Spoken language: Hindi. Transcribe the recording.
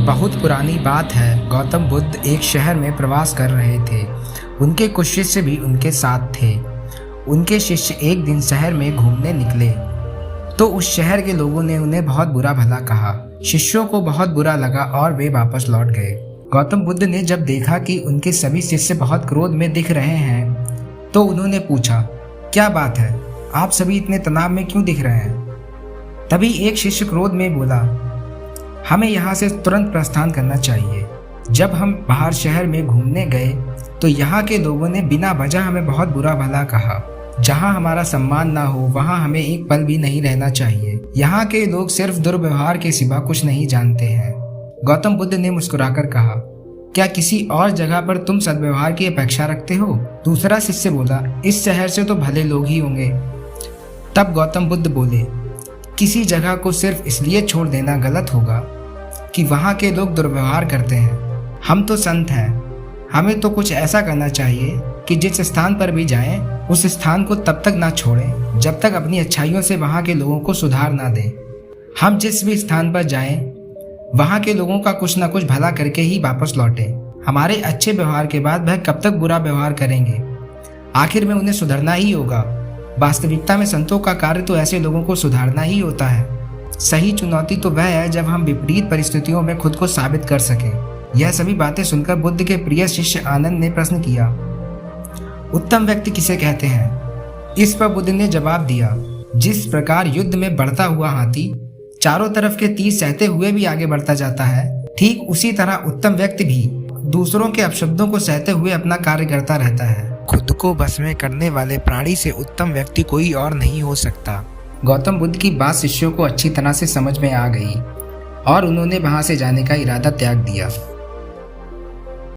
बहुत पुरानी बात है। गौतम बुद्ध एक शहर में प्रवास कर रहे थे। उनके कुछ शिष्य भी उनके साथ थे। उनके शिष्य एक दिन शहर में घूमने निकले तो उस शहर के लोगों ने उन्हें बहुत बुरा भला कहा। शिष्यों को बहुत बुरा लगा और वे वापस लौट गए। गौतम बुद्ध ने जब देखा कि उनके सभी शिष्य बहुत क्रोध में दिख रहे हैं तो उन्होंने पूछा, क्या बात है, आप सभी इतने तनाव में क्यों दिख रहे हैं? तभी एक शिष्य क्रोध में बोला, हमें यहाँ से तुरंत प्रस्थान करना चाहिए। जब हम बाहर शहर में घूमने गए तो यहाँ के लोगों ने बिना वजह हमें बहुत बुरा भला कहा। जहाँ हमारा सम्मान ना हो वहाँ हमें एक पल भी नहीं रहना चाहिए। यहाँ के लोग सिर्फ दुर्व्यवहार के सिवा कुछ नहीं जानते हैं। गौतम बुद्ध ने मुस्कुराकर कहा, क्या किसी और जगह पर तुम सद्व्यवहार की अपेक्षा रखते हो? दूसरा शिष्य बोला, इस शहर से तो भले लोग ही होंगे। तब गौतम बुद्ध बोले, किसी जगह को सिर्फ इसलिए छोड़ देना गलत होगा कि वहाँ के लोग दुर्व्यवहार करते हैं। हम तो संत हैं, हमें तो कुछ ऐसा करना चाहिए कि जिस स्थान पर भी जाएं, उस स्थान को तब तक ना छोड़ें जब तक अपनी अच्छाइयों से वहाँ के लोगों को सुधार ना दें। हम जिस भी स्थान पर जाएं, वहाँ के लोगों का कुछ ना कुछ भला करके ही वापस लौटें। हमारे अच्छे व्यवहार के बाद वह कब तक बुरा व्यवहार करेंगे? आखिर में उन्हें सुधरना ही होगा। वास्तविकता में संतों का कार्य तो ऐसे लोगों को सुधारना ही होता है। सही चुनौती तो वह है जब हम विपरीत परिस्थितियों में खुद को साबित कर सकें। यह सभी बातें सुनकर बुद्ध के प्रिय शिष्य आनंद ने प्रश्न किया, उत्तम व्यक्ति किसे कहते हैं? इस पर बुद्ध ने जवाब दिया, जिस प्रकार युद्ध में बढ़ता हुआ हाथी चारों तरफ के तीर सहते हुए भी आगे बढ़ता जाता है, ठीक उसी तरह उत्तम व्यक्ति भी दूसरों के अपशब्दों को सहते हुए अपना कार्य करता रहता है। खुद को बस में करने वाले प्राणी से उत्तम व्यक्ति कोई और नहीं हो सकता। गौतम बुद्ध की बात शिष्यों को अच्छी तरह से समझ में आ गई और उन्होंने वहां से जाने का इरादा त्याग दिया।